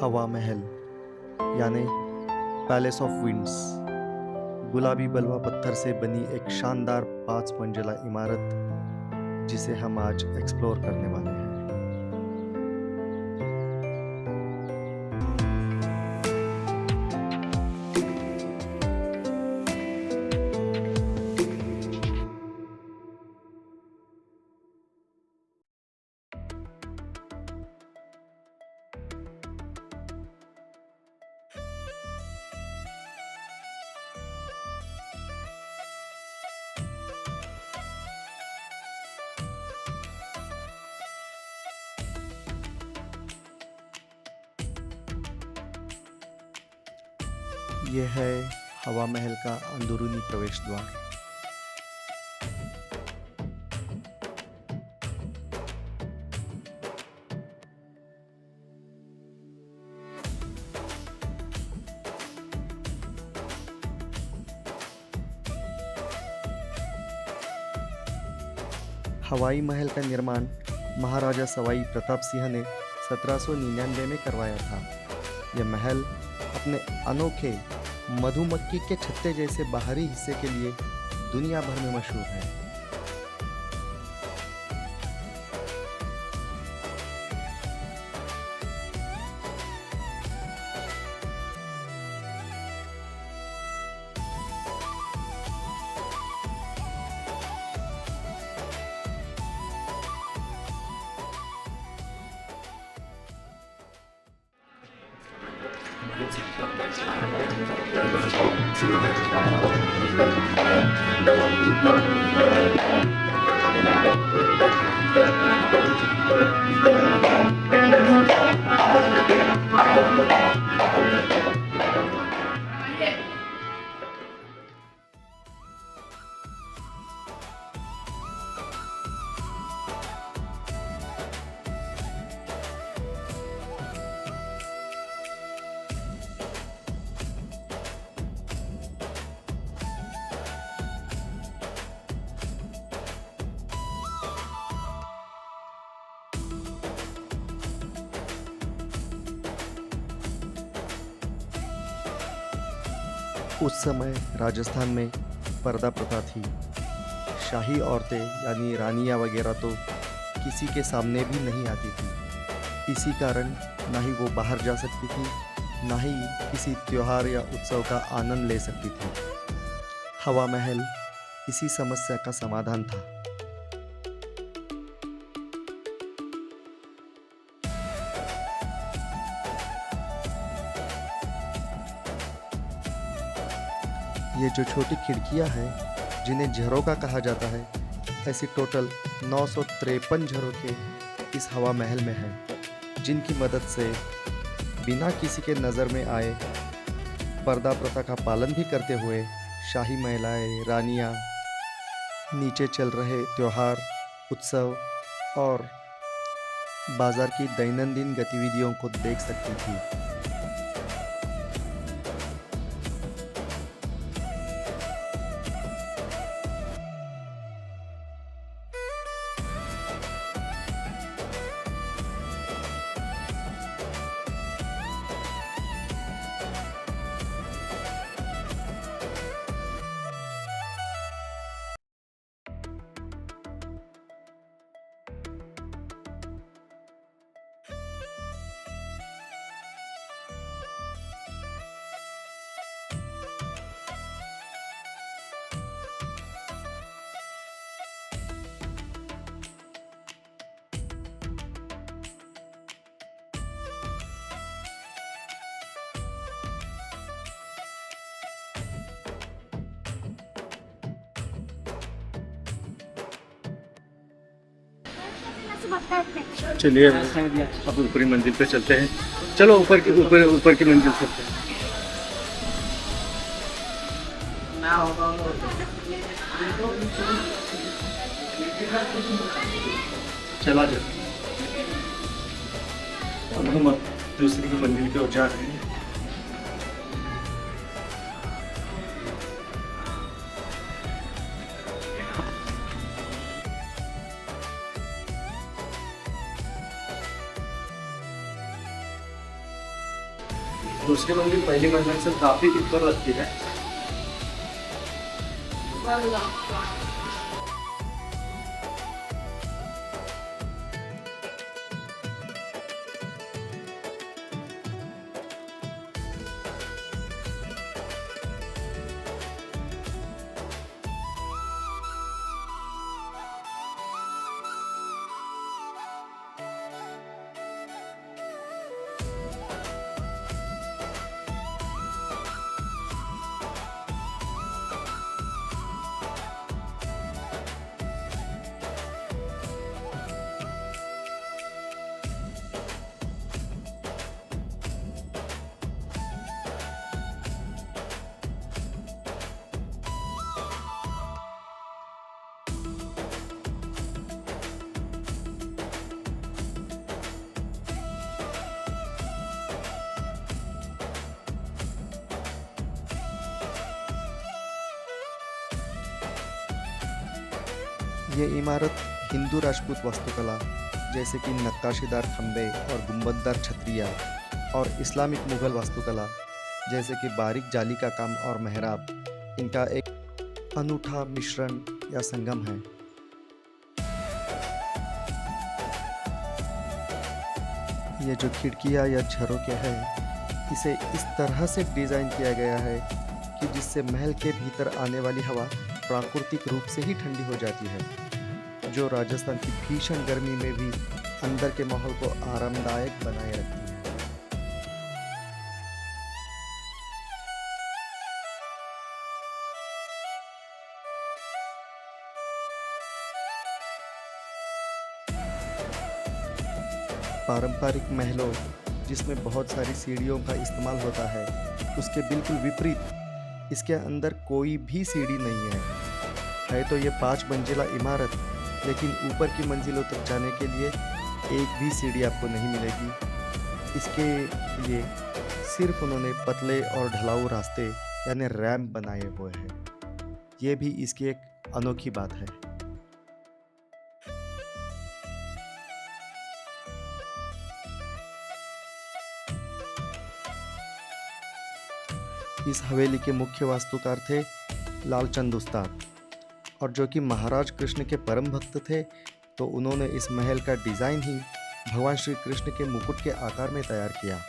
हवा महल यानी palace of winds गुलाबी बलुआ पत्थर से बनी एक शानदार 5 मंजिला इमारत जिसे हम आज एक्सप्लोर करने वाले हैं। यह है हवा महल का अंदरूनी प्रवेश द्वार। हवाई महल का निर्माण महाराजा सवाई प्रताप सिंह ने 1799 में करवाया था। यह महल अपने अनोखे मधुमक्खी के छत्ते जैसे बाहरी हिस्से के लिए दुनिया भर में मशहूर है। उस समय राजस्थान में पर्दा प्रथा थी। शाही औरतें यानी रानियां वगैरह तो किसी के सामने भी नहीं आती थी। इसी कारण ना ही वो बाहर जा सकती थी, ना ही किसी त्योहार या उत्सव का आनंद ले सकती थी। हवा महल इसी समस्या का समाधान था। ये जो छोटी खिड़कियां हैं जिन्हें झरोका कहा जाता है, ऐसी टोटल 953 झरोखे इस हवा महल में हैं, जिनकी मदद से बिना किसी के नज़र में आए पर्दा प्रथा का पालन भी करते हुए शाही महिलाएं, रानियां नीचे चल रहे त्योहार, उत्सव और बाजार की दैनंदिन गतिविधियों को देख सकती थी। चलिए अब ऊपरी मंजिल पे चलते हैं। चलो ऊपर की मंजिल चलते हैं। चला जा। अब हम दूसरी मंजिल की ओर जा रहे हैं। दूसरी मंजिल पहली मंजिल से काफी ऊपर लगती है। ये इमारत हिंदू राजपूत वास्तुकला जैसे कि नक्काशीदार खंबे और गुंबददार छतरियाँ और इस्लामिक मुगल वास्तुकला जैसे कि बारीक जाली का काम और मेहराब, इनका एक अनूठा मिश्रण या संगम है। ये जो खिड़कियाँ या झरोखे हैं, इसे इस तरह से डिज़ाइन किया गया है कि जिससे महल के भीतर आने वाली हवा प्राकृतिक रूप से ही ठंडी हो जाती है, जो राजस्थान की भीषण गर्मी में भी अंदर के माहौल को आरामदायक बनाए रखती है। पारंपरिक महलों जिसमें बहुत सारी सीढ़ियों का इस्तेमाल होता है, उसके बिल्कुल विपरीत इसके अंदर कोई भी सीढ़ी नहीं है तो ये 5 मंजिला इमारत, लेकिन ऊपर की मंजिलों तक जाने के लिए एक भी सीढ़ी आपको नहीं मिलेगी। इसके लिए सिर्फ उन्होंने पतले और ढलाऊ रास्ते यानी रैंप बनाए हुए हैं। ये भी इसकी एक अनोखी बात है। इस हवेली के मुख्य वास्तुकार थे लालचंद उस्ताद, और जो कि महाराज कृष्ण के परम भक्त थे, तो उन्होंने इस महल का डिज़ाइन ही भगवान श्री कृष्ण के मुकुट के आकार में तैयार किया।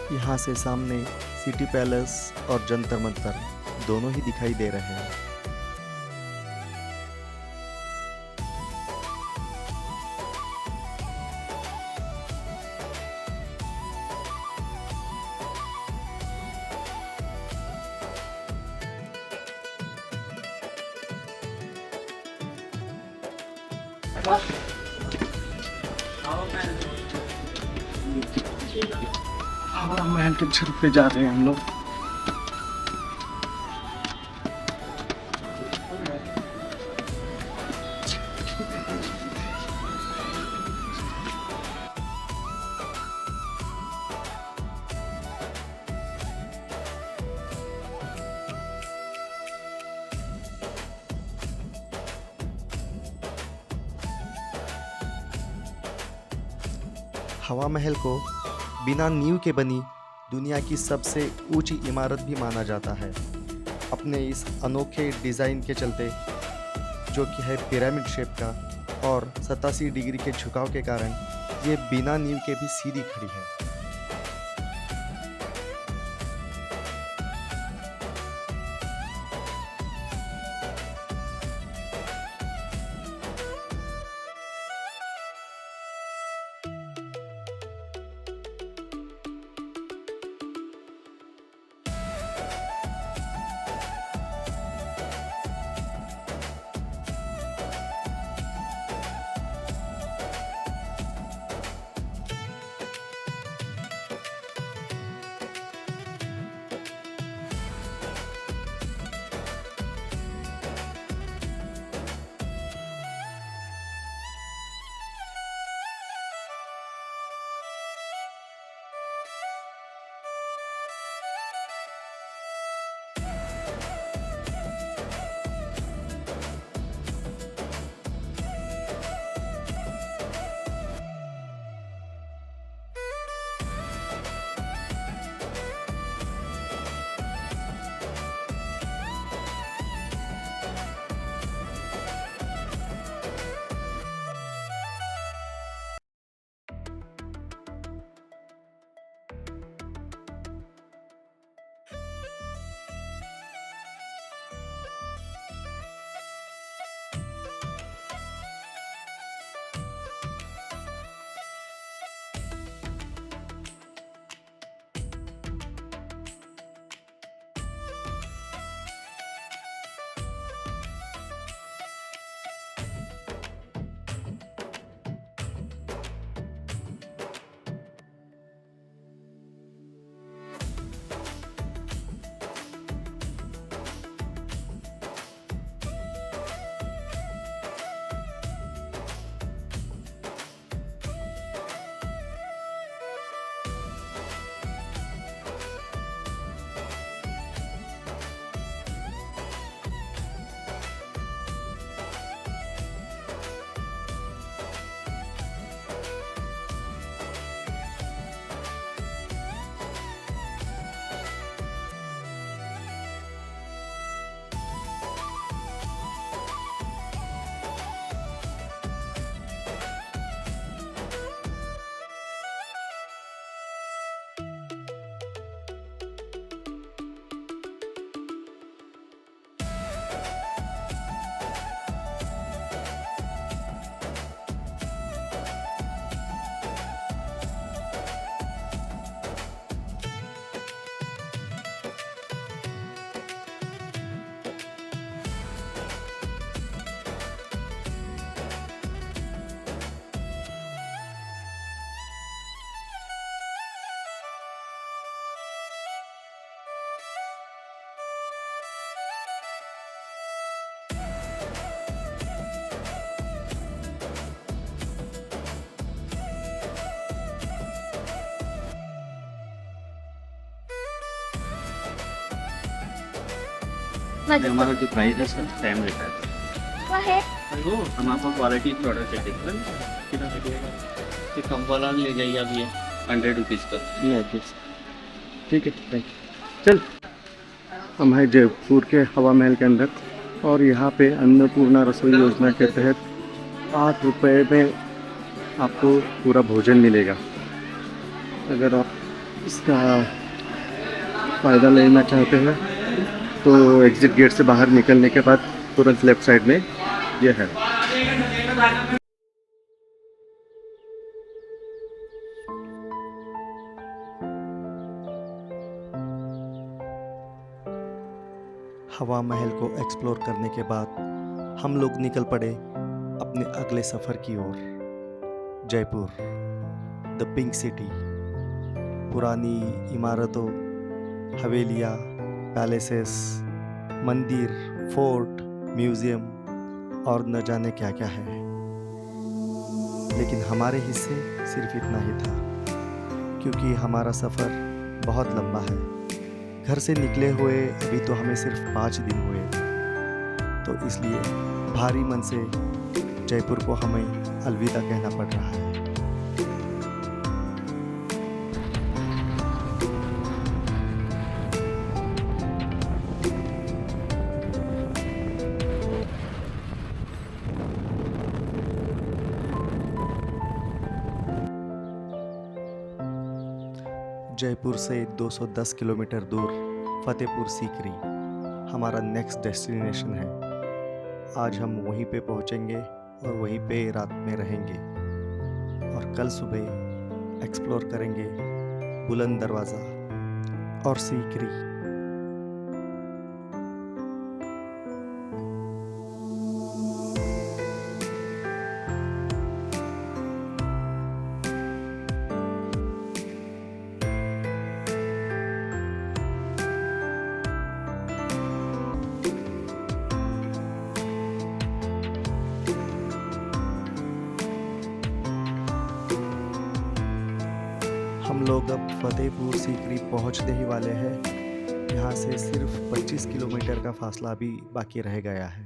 यहाँ से सामने सिटी पैलेस और जंतर मंतर दोनों ही दिखाई दे रहे हैं। हवा महल के छत पे जा रहे हैं हम लोग। हवा महल को बिना नींव के बनी दुनिया की सबसे ऊंची इमारत भी माना जाता है, अपने इस अनोखे डिज़ाइन के चलते, जो कि है पिरामिड शेप का, और 87 डिग्री के झुकाव के कारण ये बिना नींव के भी सीधी खड़ी है। ये हमारा जो प्राइस है सर टाइम रहता है आहे वो हम आपको क्वालिटी प्रोडक्ट देते हैं कितना लगेगा ये कम वाला ले जाइए आप ये 100 रुपीज़ का ठीक है थैंक यू चल हम हैं जयपुर के हवा महल के अंदर और यहाँ पे अन्नपूर्णा रसोई योजना के तहत 8 रुपए में आपको पूरा भोजन मिलेगा। अगर आप इसका फ़ायदा लेना चाहते हैं तो एग्ज़िट गेट से बाहर निकलने के बाद तुरंत लेफ़्ट साइड में ये है। हवा महल को एक्सप्लोर करने के बाद हम लोग निकल पड़े अपने अगले सफ़र की ओर। जयपुर द पिंक सिटी, पुरानी इमारतों, हवेलियाँ, पैलेसेस, मंदिर, फोर्ट, म्यूज़ियम और न जाने क्या क्या है। लेकिन हमारे हिस्से सिर्फ इतना ही था, क्योंकि हमारा सफ़र बहुत लंबा है। घर से निकले हुए अभी तो हमें सिर्फ 5 दिन हुए, तो इसलिए भारी मन से जयपुर को हमें अलविदा कहना पड़ रहा है। जयपुर से 210 किलोमीटर दूर फतेहपुर सीकरी हमारा नेक्स्ट डेस्टिनेशन है। आज हम वहीं पे पहुंचेंगे और वहीं पे रात में रहेंगे और कल सुबह एक्सप्लोर करेंगे बुलंद दरवाज़ा और सीकरी। हम लोग अब फतेहपुर सीकरी पहुंचने ही वाले हैं। यहाँ से सिर्फ 25 किलोमीटर का फासला भी बाकी रह गया है।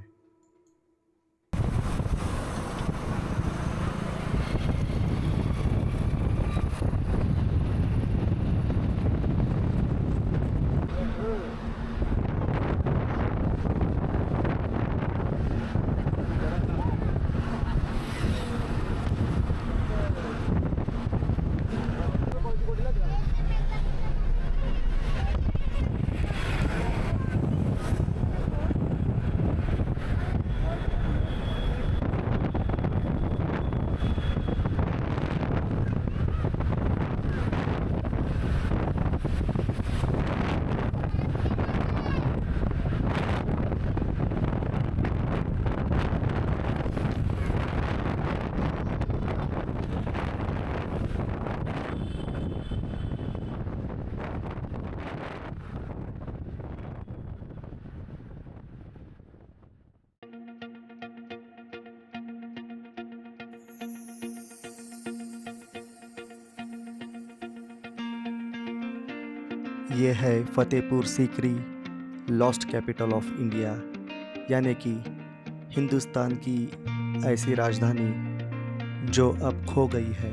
ये है Fatehpur Sikri, lost capital of India, यानी कि हिंदुस्तान की ऐसी राजधानी जो अब खो गई है।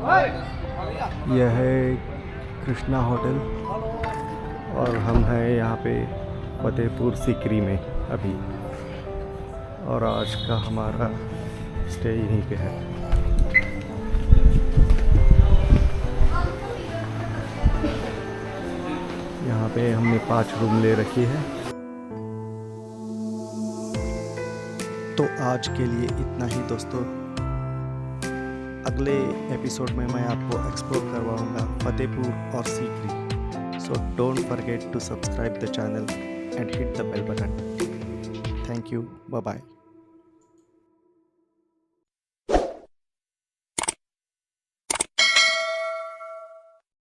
यह है कृष्णा होटल और हम हैं यहाँ पे फतेहपुर सीकरी में अभी, और आज का हमारा स्टे यहीं पे है। यहाँ पे हमने 5 रूम ले रखी है। तो आज के लिए इतना ही दोस्तों। अगले एपिसोड में मैं आपको एक्सप्लोर करवाऊंगा फतेहपुर और Sikri. So don't forget to subscribe the channel and hit the bell button. Thank you, bye bye.